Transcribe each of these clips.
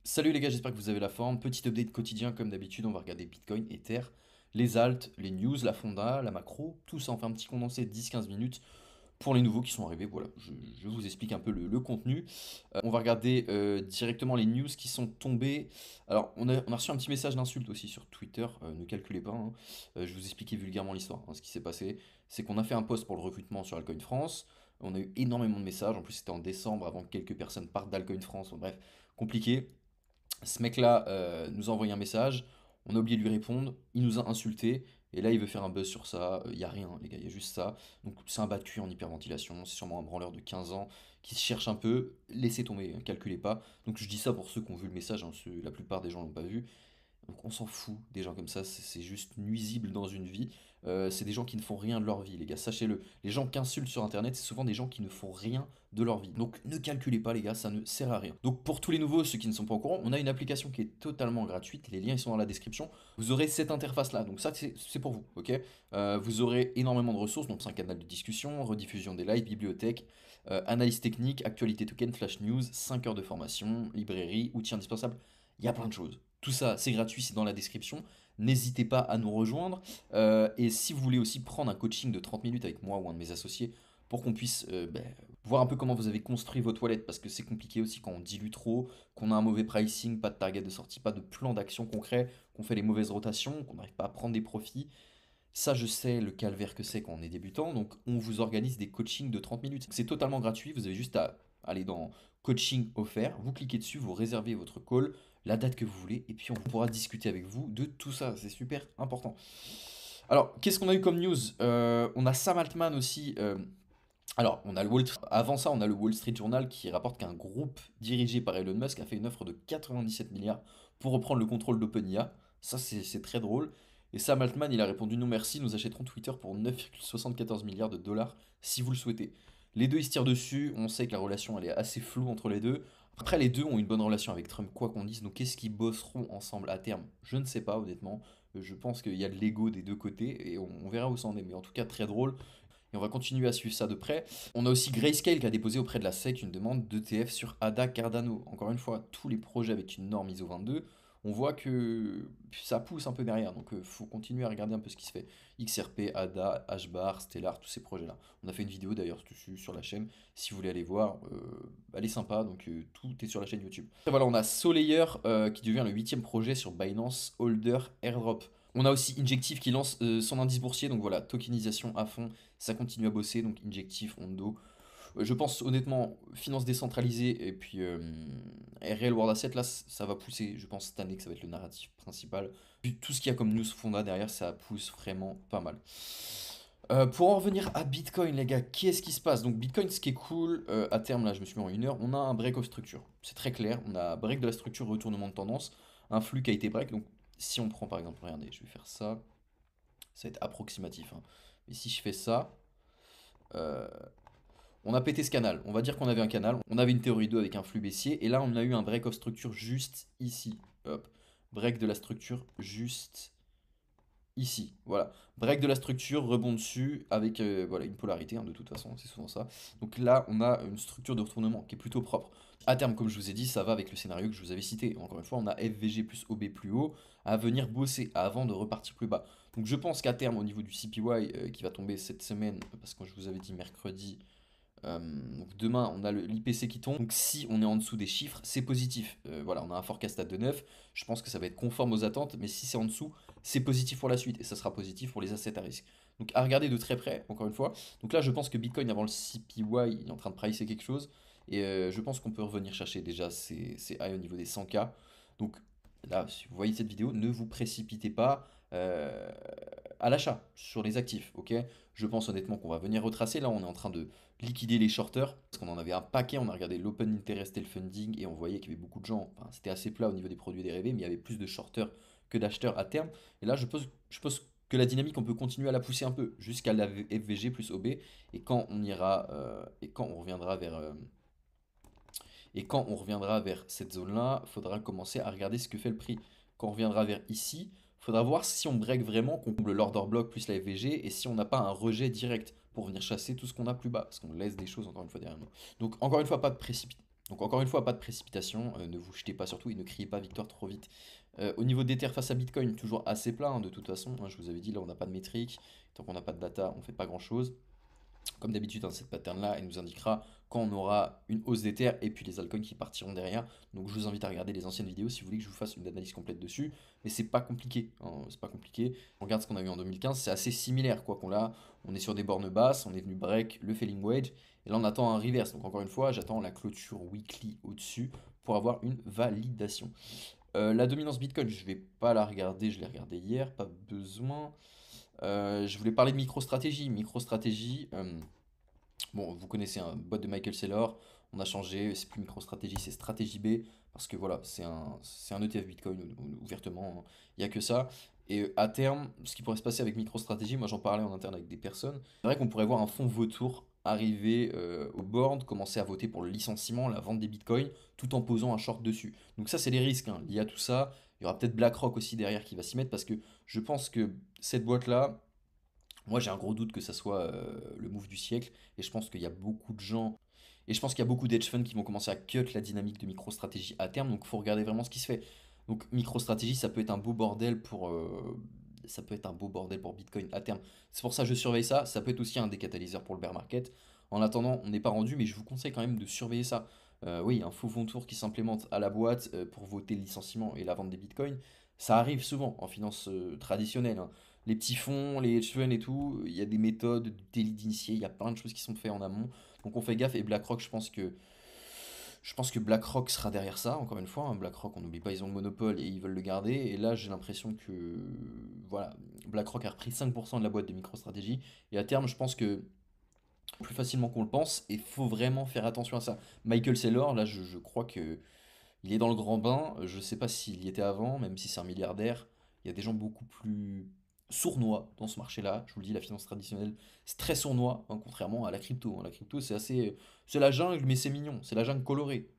Salut les gars, j'espère que vous avez la forme. Petit update quotidien comme d'habitude, on va regarder Bitcoin, Ether, les alts, les news, la fonda, la macro, tout ça, on fait un petit condensé de 10-15 minutes pour les nouveaux qui sont arrivés. Voilà, je vous explique un peu le contenu. On va regarder directement les news qui sont tombées. Alors, on a reçu un petit message d'insulte aussi sur Twitter, ne calculez pas, hein. Je vous expliquais vulgairement l'histoire, hein. Ce qui s'est passé, c'est qu'on a fait un post pour le recrutement sur Altcoin France. On a eu énormément de messages, en plus c'était en décembre avant que quelques personnes partent d'Altcoin France. Bon, bref, compliqué. Ce mec-là nous a envoyé un message, on a oublié de lui répondre, il nous a insulté, et là il veut faire un buzz sur ça. Il y a rien, les gars, il y a juste ça. Donc c'est un bas de cul en hyperventilation, c'est sûrement un branleur de 15 ans qui se cherche un peu, laissez tomber, hein, calculez pas. Donc je dis ça pour ceux qui ont vu le message, hein, la plupart des gens l'ont pas vu. Donc on s'en fout des gens comme ça, c'est juste nuisible dans une vie. C'est des gens qui ne font rien de leur vie, les gars, sachez-le. Les gens qui insultent sur Internet, c'est souvent des gens qui ne font rien de leur vie. Donc ne calculez pas, les gars, ça ne sert à rien. Donc pour tous les nouveaux, ceux qui ne sont pas au courant, on a une application qui est totalement gratuite. Les liens ils sont dans la description. Vous aurez cette interface-là, donc ça c'est pour vous, ok. Vous aurez énormément de ressources, donc c'est un canal de discussion, rediffusion des lives, bibliothèque, analyse technique, actualité token, flash news, 5 heures de formation, librairie, outils indispensables. Il y a plein de choses. Tout ça, c'est gratuit, c'est dans la description. N'hésitez pas à nous rejoindre. Et si vous voulez aussi prendre un coaching de 30 minutes avec moi ou un de mes associés pour qu'on puisse voir un peu comment vous avez construit votre wallet, parce que c'est compliqué aussi quand on dilue trop, qu'on a un mauvais pricing, pas de target de sortie, pas de plan d'action concret, qu'on fait les mauvaises rotations, qu'on n'arrive pas à prendre des profits. Ça, je sais le calvaire que c'est quand on est débutant, donc on vous organise des coachings de 30 minutes. C'est totalement gratuit, vous avez juste à aller dans coaching offert, vous cliquez dessus, vous réservez votre call, la date que vous voulez, et puis on pourra discuter avec vous de tout ça, c'est super important. Alors, qu'est-ce qu'on a eu comme news? On a Sam Altman aussi. Alors, on a avant ça, on a le Wall Street Journal qui rapporte qu'un groupe dirigé par Elon Musk a fait une offre de 97 milliards pour reprendre le contrôle d'OpenIA. Ça, c'est très drôle. Et Sam Altman, il a répondu non merci, nous achèterons Twitter pour 9,74 milliards de dollars si vous le souhaitez. Les deux, ils se tirent dessus. On sait que la relation, elle est assez floue entre les deux. Après, les deux ont une bonne relation avec Trump, quoi qu'on dise. Donc, qu'est-ce qu'ils bosseront ensemble à terme? Je ne sais pas, honnêtement. Je pense qu'il y a de l'ego des deux côtés et on verra où ça en est. Mais en tout cas, très drôle. Et on va continuer à suivre ça de près. On a aussi Grayscale qui a déposé auprès de la SEC une demande d'ETF sur ADA Cardano. Encore une fois, tous les projets avec une norme ISO 22, on voit que ça pousse un peu derrière. Donc il faut continuer à regarder un peu ce qui se fait. XRP, ADA, HBAR, Stellar, tous ces projets-là. On a fait une vidéo d'ailleurs dessus sur la chaîne. Si vous voulez aller voir, elle est sympa. Donc tout est sur la chaîne YouTube. Et voilà, on a Solayer qui devient le 8e projet sur Binance Holder Airdrop. On a aussi Injective qui lance son indice boursier, donc voilà, tokenisation à fond, ça continue à bosser, donc Injective, Ondo. Je pense honnêtement, finance décentralisée et puis RL World Asset, là, ça va pousser, je pense cette année que ça va être le narratif principal. Puis tout ce qu'il y a comme news fonda derrière, ça pousse vraiment pas mal. Pour en revenir à Bitcoin, les gars, qu'est-ce qui se passe? Donc Bitcoin, ce qui est cool, à terme, là, je me suis mis en 1 heure, on a un break of structure. C'est très clair, on a break de la structure, retournement de tendance, un flux qui a été break. Donc si on prend par exemple, regardez, je vais faire ça, ça va être approximatif, hein. Mais si je fais ça, euh, on a pété ce canal. On va dire qu'on avait un canal, on avait une théorie 2 avec un flux baissier, et là on a eu un break of structure juste ici. Hop, break de la structure juste ici. Voilà, break de la structure, rebond dessus avec voilà, une polarité, hein, de toute façon, c'est souvent ça. Donc là on a une structure de retournement qui est plutôt propre. À terme, comme je vous ai dit, ça va avec le scénario que je vous avais cité. Encore une fois, on a FVG plus OB plus haut à venir bosser avant de repartir plus bas. Donc je pense qu'à terme, au niveau du CPY qui va tomber cette semaine, parce que je vous avais dit mercredi, donc demain, on a l'IPC qui tombe. Donc si on est en dessous des chiffres, c'est positif. Voilà, on a un forecast à 2,9. Je pense que ça va être conforme aux attentes, mais si c'est en dessous, c'est positif pour la suite et ça sera positif pour les assets à risque. Donc à regarder de très près, encore une fois. Donc là, je pense que Bitcoin avant le CPY, il est en train de pricer quelque chose. Et je pense qu'on peut revenir chercher déjà ces highs au niveau des 100K. Donc là, si vous voyez cette vidéo, ne vous précipitez pas à l'achat sur les actifs, ok? Je pense honnêtement qu'on va venir retracer. Là, on est en train de liquider les shorters, parce qu'on en avait un paquet, on a regardé l'open interest et le funding, et on voyait qu'il y avait beaucoup de gens, enfin, c'était assez plat au niveau des produits dérivés, mais il y avait plus de shorters que d'acheteurs à terme. Et là, je pense que la dynamique, on peut continuer à la pousser un peu, jusqu'à la FVG plus OB, et quand on ira, et quand on reviendra vers... et quand on reviendra vers cette zone-là, il faudra commencer à regarder ce que fait le prix. Quand on reviendra vers ici, il faudra voir si on break vraiment, qu'on comble l'order block plus la FVG, et si on n'a pas un rejet direct pour venir chasser tout ce qu'on a plus bas, parce qu'on laisse des choses encore une fois derrière nous. Donc encore une fois, pas de précipitation. Donc encore une fois, pas de précipitation, ne vous jetez pas surtout et ne criez pas victoire trop vite. Au niveau d'Ether face à Bitcoin, toujours assez plat hein, de toute façon, hein, je vous avais dit, là on n'a pas de métrique, tant qu'on n'a pas de data, on fait pas grand chose. Comme d'habitude, hein, cette pattern-là, elle nous indiquera quand on aura une hausse d'Ether et puis les altcoins qui partiront derrière. Donc je vous invite à regarder les anciennes vidéos si vous voulez que je vous fasse une analyse complète dessus. Mais c'est pas compliqué, hein, c'est pas compliqué. On regarde ce qu'on a eu en 2015, c'est assez similaire quoi qu'on l'a. On est sur des bornes basses, on est venu break le falling wedge. Et là on attend un reverse. Donc encore une fois, j'attends la clôture weekly au-dessus pour avoir une validation. La dominance Bitcoin, je vais pas la regarder, je l'ai regardée hier, pas besoin. Je voulais parler de MicroStrategy. MicroStrategy, bon, vous connaissez un boîte de Michael Saylor, on a changé, c'est plus MicroStrategy, c'est Stratégie B, parce que voilà, c'est un ETF Bitcoin ouvertement, hein. Il n'y a que ça. Et à terme, ce qui pourrait se passer avec MicroStrategy, moi j'en parlais en interne avec des personnes, c'est vrai qu'on pourrait voir un fonds vautour arriver au board, commencer à voter pour le licenciement, la vente des Bitcoins, tout en posant un short dessus. Donc ça, c'est les risques hein, liés à tout ça. Il y aura peut-être BlackRock aussi derrière qui va s'y mettre, parce que je pense que cette boîte-là, moi, j'ai un gros doute que ça soit le move du siècle. Et je pense qu'il y a beaucoup de gens. Et je pense qu'il y a beaucoup d'hedge funds qui vont commencer à cut la dynamique de MicroStrategy à terme. Donc, il faut regarder vraiment ce qui se fait. Donc, MicroStrategy, ça peut être un beau bordel pour. Ça peut être un beau bordel pour Bitcoin à terme. C'est pour ça que je surveille ça. Ça peut être aussi un des catalyseurs pour le bear market. En attendant, on n'est pas rendu, mais je vous conseille quand même de surveiller ça. Oui, un faux vent tour qui s'implémente à la boîte pour voter le licenciement et la vente des bitcoins, ça arrive souvent en finance traditionnelle, hein. Les petits fonds, les hedge funds et tout, il y a des méthodes, du délit d'initié, il y a plein de choses qui sont faites en amont. Donc on fait gaffe et BlackRock, je pense que BlackRock sera derrière ça, encore une fois, hein. BlackRock, on n'oublie pas, ils ont le monopole et ils veulent le garder. Et là, j'ai l'impression que voilà, BlackRock a repris 5% de la boîte de MicroStrategy. Et à terme, je pense que plus facilement qu'on le pense, et faut vraiment faire attention à ça. Michael Saylor, là, je crois que il est dans le grand bain. Je sais pas s'il y était avant, même si c'est un milliardaire. Il y a des gens beaucoup plus sournois dans ce marché-là. Je vous le dis, la finance traditionnelle, c'est très sournois, hein, contrairement à la crypto, hein. La crypto, c'est assez. C'est la jungle, mais c'est mignon. C'est la jungle colorée.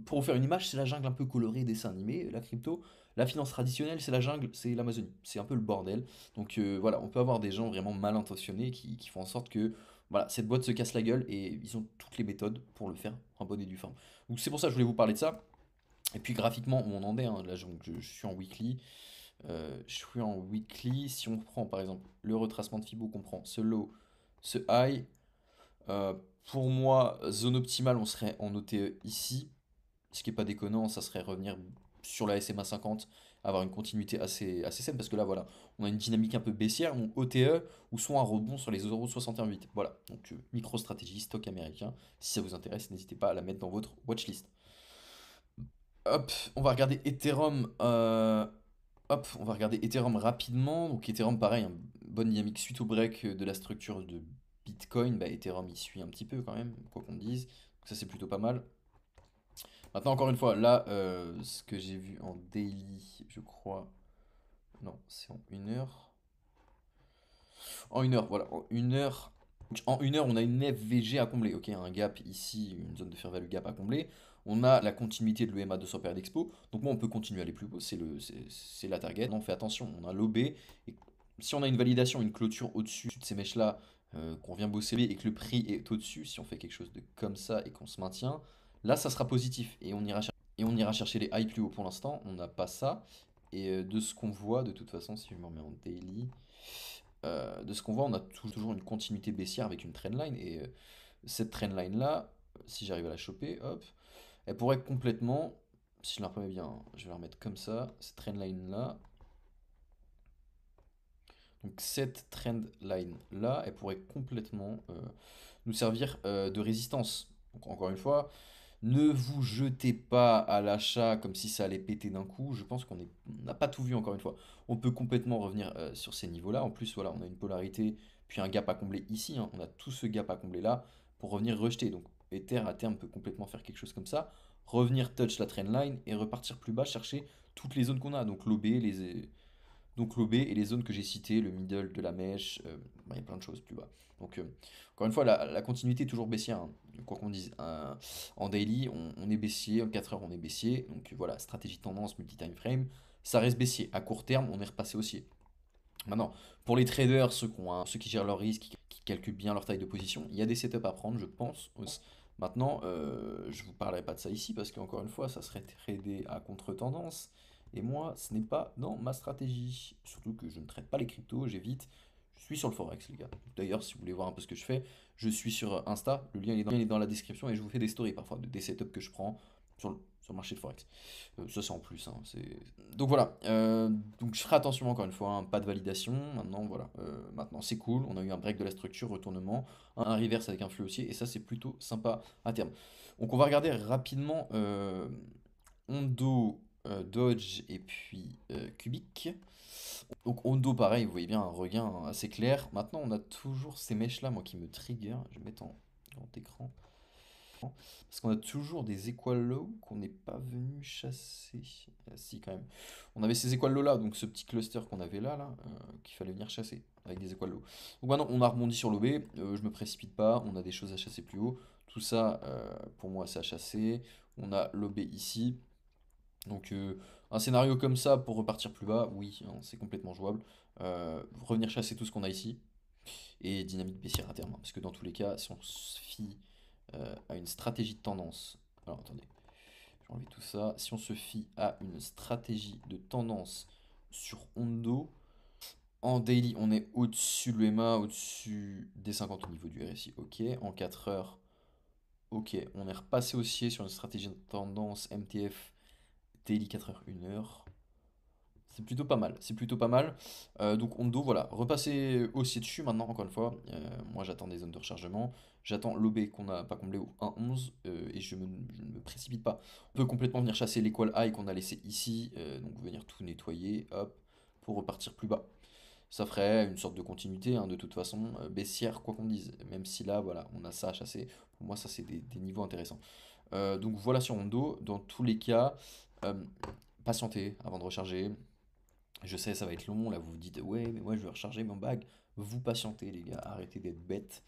Pour vous faire une image, c'est la jungle un peu colorée, dessin animé, la crypto. La finance traditionnelle, c'est la jungle, c'est l'Amazonie. C'est un peu le bordel. Donc voilà, on peut avoir des gens vraiment mal intentionnés qui font en sorte que voilà, cette boîte se casse la gueule et ils ont toutes les méthodes pour le faire en bonne et due forme. Donc c'est pour ça que je voulais vous parler de ça. Et puis graphiquement, où on en est, hein, là je suis en weekly. Je suis en weekly. Si on prend par exemple le retracement de Fibo, qu'on prend ce low, ce high, euh, pour moi, zone optimale, on serait en OTE ici. Ce qui est pas déconnant, ça serait revenir sur la SMA 50, avoir une continuité assez saine, parce que là, voilà, on a une dynamique un peu baissière, donc OTE, ou soit un rebond sur les 0,61,8. Voilà, donc micro-stratégie, stock américain. Si ça vous intéresse, n'hésitez pas à la mettre dans votre watchlist. Hop, on va regarder Ethereum. Hop, on va regarder Ethereum rapidement. Donc Ethereum, pareil, hein, bonne dynamique suite au break de la structure de Bitcoin. Bah, Ethereum, il suit un petit peu quand même, quoi qu'on dise. Donc ça, c'est plutôt pas mal. Maintenant, encore une fois, là, ce que j'ai vu en daily, je crois. Non, c'est en 1 heure. En 1 heure, voilà, en 1 heure. En 1 heure, on a une FVG à combler, ok, un gap ici, une zone de fair value gap à combler. On a la continuité de l'EMA 200 paires d'expo. Donc moi, on peut continuer à aller plus haut, c'est la target. On fait attention, on a l'OB. Et si on a une validation, une clôture au-dessus de ces mèches-là, qu'on vient bosser et que le prix est au-dessus, si on fait quelque chose de comme ça et qu'on se maintient, là, ça sera positif. Et on ira chercher les highs plus haut. Pour l'instant, on n'a pas ça. Et de ce qu'on voit, de toute façon, si je me remets en daily, de ce qu'on voit, on a toujours une continuité baissière avec une trendline. Et cette trendline là, si j'arrive à la choper, hop, elle pourrait complètement, si je la remets bien, hein, je vais la remettre comme ça, cette trendline là. Donc cette trendline là, elle pourrait complètement nous servir de résistance. Donc encore une fois, ne vous jetez pas à l'achat comme si ça allait péter d'un coup. Je pense qu'on n'a pas tout vu encore une fois. On peut complètement revenir sur ces niveaux-là. En plus, voilà, on a une polarité, puis un gap à combler ici, hein. On a tout ce gap à combler là pour revenir rejeter. Donc Ether à terme peut complètement faire quelque chose comme ça. Revenir touch la trendline et repartir plus bas, chercher toutes les zones qu'on a. Donc l'OB et les zones que j'ai citées, le middle de la mèche, bah, il y a plein de choses plus bas. Donc encore une fois, la continuité est toujours baissière, hein. Quoi qu'on dise. En daily, on est baissier, en 4 heures on est baissier. Donc voilà, stratégie de tendance, multi-time frame, ça reste baissier. À court terme, on est repassé haussier. Maintenant, pour les traders, ceux qui gèrent leur risque, qui calculent bien leur taille de position, il y a des setups à prendre, je pense. Maintenant, je vous parlerai pas de ça ici parce qu'encore une fois, ça serait trader à contre-tendance. Et moi, ce n'est pas dans ma stratégie. Surtout que je ne traite pas les cryptos, j'évite. Je suis sur le Forex, les gars. D'ailleurs, si vous voulez voir un peu ce que je fais, je suis sur Insta. Le lien il est dans la description et je vous fais des stories parfois des setups que je prends sur le marché de Forex. Ça, c'est en plus, hein, donc voilà. Donc je ferai attention encore une fois, hein, pas de validation. Maintenant, voilà. Maintenant, c'est cool. On a eu un break de la structure, retournement, un reverse avec un flux haussier. Et ça, c'est plutôt sympa à terme. Donc on va regarder rapidement Ondo, Dodge et puis Cubic. Donc Ondo, pareil, vous voyez bien un regain assez clair. Maintenant, on a toujours ces mèches-là, moi, qui me trigger. Je vais mettre en grand écran. Parce qu'on a toujours des equal low qu'on n'est pas venu chasser. Si, quand même. On avait ces equal low là, donc ce petit cluster qu'on avait là, qu'il fallait venir chasser avec des equal low. Donc maintenant, on a rebondi sur l'OB. Je me précipite pas. On a des choses à chasser plus haut. Tout ça, pour moi, c'est à chasser. On a l'OB ici. Donc, un scénario comme ça pour repartir plus bas, oui, hein, c'est complètement jouable. Revenir chasser tout ce qu'on a ici. Et dynamique baissière à terme, hein, parce que dans tous les cas, si on se fie à une stratégie de tendance. Alors attendez, je vais enlever tout ça. Si on se fie à une stratégie de tendance sur Ondo, en daily, on est au-dessus de l'EMA, au-dessus des 50 au niveau du RSI. Ok, en 4 heures, ok, on est repassé haussier sur une stratégie de tendance MTF daily 4 heures, 1 heure. C'est plutôt pas mal, c'est plutôt pas mal. Donc Ondo, voilà, repasser haussier dessus maintenant, encore une fois. Moi j'attends des zones de rechargement. J'attends l'OB qu'on n'a pas comblé au 1,11 et je ne me précipite pas. On peut complètement venir chasser l'équal high qu'on a laissé ici, donc venir tout nettoyer, hop, pour repartir plus bas. Ça ferait une sorte de continuité, hein, de toute façon, baissière, quoi qu'on dise. Même si là, voilà, on a ça à chasser. Pour moi, ça c'est des niveaux intéressants. Donc voilà sur Ondo, dans tous les cas, euh, patientez avant de recharger. Je sais, ça va être long, là vous vous dites, ouais, mais moi je vais recharger mon bag. Vous patientez, les gars, arrêtez d'être bêtes.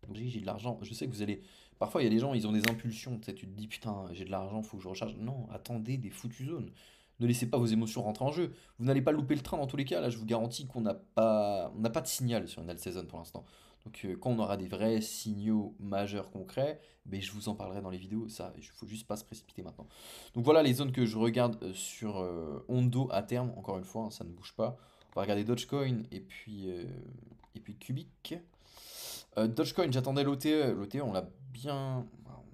Donc j'ai de l'argent, je sais que vous allez. Parfois, il y a des gens, ils ont des impulsions. Tu sais, tu te dis, putain, j'ai de l'argent, faut que je recharge. Non, attendez des foutues zones. Ne laissez pas vos émotions rentrer en jeu. Vous n'allez pas louper le train dans tous les cas. Là, je vous garantis qu'on n'a pas de signal sur une alt season pour l'instant. Donc, quand on aura des vrais signaux majeurs concrets, ben, je vous en parlerai dans les vidéos. Ça, il faut juste pas se précipiter maintenant. Donc voilà les zones que je regarde sur Ondo à terme. Encore une fois, hein, ça ne bouge pas. On va regarder Dogecoin et puis Cubic. Dogecoin, j'attendais l'OTE. L'OTE, on l'a bien.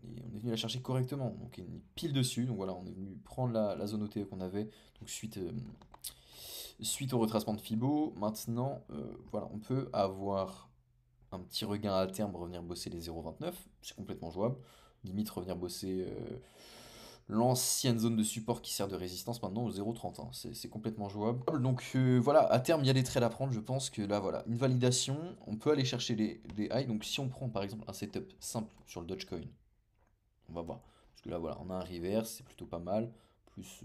On est venu la chercher correctement. Donc, il est pile dessus. Donc, voilà, on est venu prendre la zone OTE qu'on avait. Donc, suite au retracement de Fibo. Maintenant, voilà, on peut avoir un petit regain à terme, revenir bosser les 0,29. C'est complètement jouable. Limite, revenir bosser l'ancienne zone de support qui sert de résistance maintenant au 0,30, hein. C'est complètement jouable. Donc voilà, à terme, il y a des trades à prendre. Je pense que là, voilà, une validation, on peut aller chercher des highs. Donc si on prend par exemple un setup simple sur le Dogecoin, on va voir. Parce que là, voilà, on a un reverse, c'est plutôt pas mal. Plus,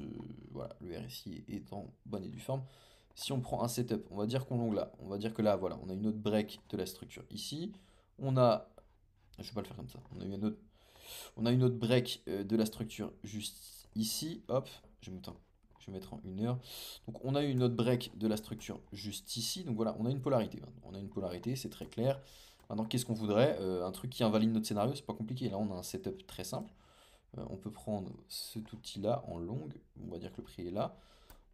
voilà, le RSI est en bonne et due forme. Si on prend un setup, on va dire qu'on longue là. On va dire que là, voilà, on a une autre break de la structure ici. On a. Je vais pas le faire comme ça. On a une autre break de la structure juste ici. Hop, je vais mettre en 1 heure. Donc on a une autre break de la structure juste ici. Donc voilà, on a une polarité maintenant. On a une polarité, c'est très clair. Maintenant, qu'est-ce qu'on voudrait? Un truc qui invalide notre scénario, c'est pas compliqué. Là, on a un setup très simple. On peut prendre cet outil-là en longue. On va dire que le prix est là.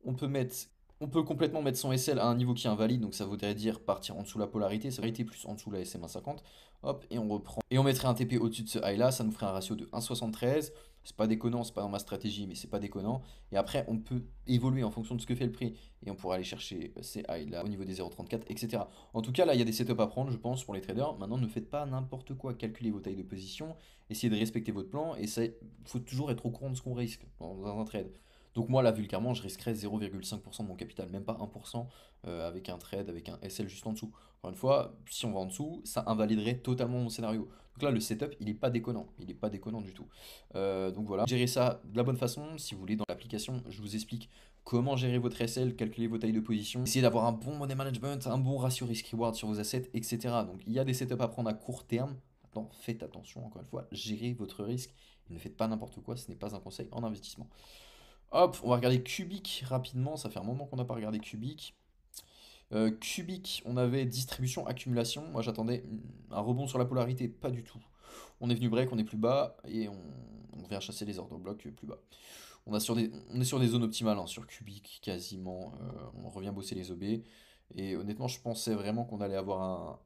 On peut mettre, on peut complètement mettre son SL à un niveau qui est invalide, donc ça voudrait dire partir en dessous de la polarité, ça polarité plus en dessous de la SMA 50. Hop, et on reprend. Et on mettrait un TP au-dessus de ce high là, ça nous ferait un ratio de 1,73. C'est pas déconnant, c'est pas dans ma stratégie, mais c'est pas déconnant. Et après, on peut évoluer en fonction de ce que fait le prix. Et on pourra aller chercher ces highs là au niveau des 0,34, etc. En tout cas, là, il y a des setups à prendre, je pense, pour les traders. Maintenant, ne faites pas n'importe quoi. Calculez vos tailles de position, essayez de respecter votre plan. Et il faut toujours être au courant de ce qu'on risque dans un trade. Donc moi là vulgairement je risquerais 0,5% de mon capital, même pas 1% avec un trade, avec un SL juste en dessous. Encore une fois, si on va en dessous, ça invaliderait totalement mon scénario. Donc là le setup il est pas déconnant, il est pas déconnant du tout. Donc voilà, gérez ça de la bonne façon, si vous voulez dans l'application je vous explique comment gérer votre SL, calculer vos tailles de position, essayer d'avoir un bon money management, un bon ratio risk-reward sur vos assets, etc. Donc il y a des setups à prendre à court terme. Maintenant faites attention encore une fois, gérez votre risque et ne faites pas n'importe quoi, ce n'est pas un conseil en investissement. Hop, on va regarder Cubic rapidement. Ça fait un moment qu'on n'a pas regardé Cubic. Cubic, on avait distribution, accumulation. Moi, j'attendais un rebond sur la polarité. Pas du tout. On est venu break, on est plus bas, et on vient chasser les ordres blocs plus bas. On est sur des zones optimales, hein, sur cubique quasiment. On revient bosser les OB. Et honnêtement, je pensais vraiment qu'on allait avoir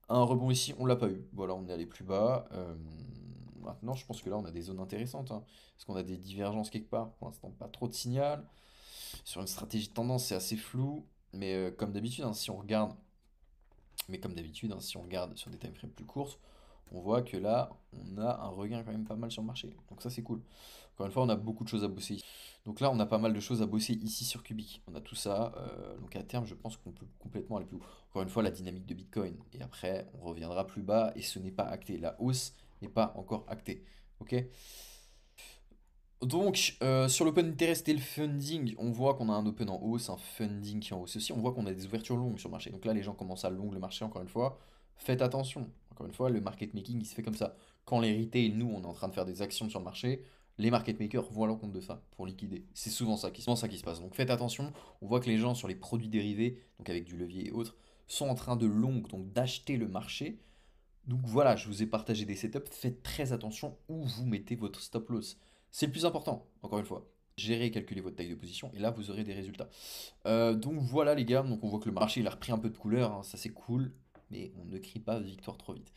un rebond ici. On l'a pas eu. Voilà, on est allé plus bas. Maintenant, je pense que là, on a des zones intéressantes, hein. Est-ce qu'on a des divergences quelque part? Pour l'instant, pas trop de signal. Sur une stratégie de tendance, c'est assez flou. Mais comme d'habitude, hein, si on regarde, si on regarde sur des timeframes plus courts, on voit que là, on a un regain quand même pas mal sur le marché. Donc ça, c'est cool. Encore une fois, on a beaucoup de choses à bosser ici. Donc là, on a pas mal de choses à bosser ici sur Cubic. On a tout ça. Donc à terme, je pense qu'on peut complètement aller plus haut. Encore une fois, la dynamique de Bitcoin. Et après, on reviendra plus bas et ce n'est pas acté. La hausse n'est pas encore actée. Ok? Donc, sur l'open interest et le funding, on voit qu'on a un open en hausse, un funding qui est en hausse aussi. On voit qu'on a des ouvertures longues sur le marché. Donc là, les gens commencent à long le marché, encore une fois. Faites attention. Encore une fois, le market making, il se fait comme ça. Quand les retail, nous, on est en train de faire des actions sur le marché, les market makers vont à l'encontre de ça pour liquider. C'est souvent ça qui se passe. Donc faites attention. On voit que les gens sur les produits dérivés, donc avec du levier et autres, sont en train de long, donc d'acheter le marché. Donc voilà, je vous ai partagé des setups. Faites très attention où vous mettez votre stop loss. C'est le plus important, encore une fois. Gérez et calculez votre taille de position et là vous aurez des résultats. Donc voilà les gars, donc on voit que le marché il a repris un peu de couleur, hein, ça c'est cool, mais on ne crie pas victoire trop vite.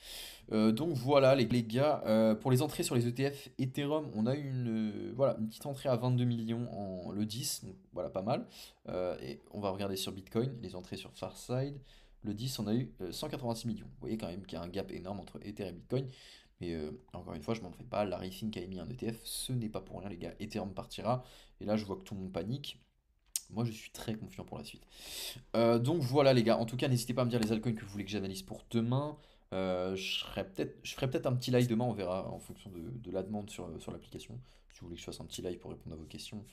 Donc voilà les gars, pour les entrées sur les ETF Ethereum, on a eu voilà, une petite entrée à 22 millions en le 10, donc voilà pas mal. Et on va regarder sur Bitcoin, les entrées sur Farside. Le 10, on a eu 186 millions. Vous voyez quand même qu'il y a un gap énorme entre Ether et Bitcoin. Mais encore une fois, je m'en fais pas. Larry Fink a émis un ETF. Ce n'est pas pour rien, les gars. Ethereum partira. Et là, je vois que tout le monde panique. Moi, je suis très confiant pour la suite. Donc voilà, les gars. En tout cas, n'hésitez pas à me dire les altcoins que vous voulez que j'analyse pour demain. Je ferai peut-être un petit live demain. On verra en fonction de la demande sur l'application. Si vous voulez que je fasse un petit live pour répondre à vos questions.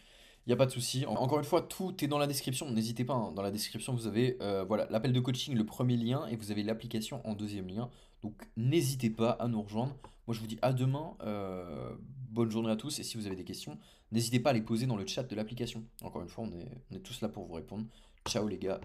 Il n'y a pas de souci. Encore une fois, tout est dans la description. N'hésitez pas, hein. Dans la description, vous avez voilà, l'appel de coaching, le premier lien, et vous avez l'application en deuxième lien. Donc n'hésitez pas à nous rejoindre. Moi, je vous dis à demain. Bonne journée à tous. Et si vous avez des questions, n'hésitez pas à les poser dans le chat de l'application. Encore une fois, on est tous là pour vous répondre. Ciao les gars.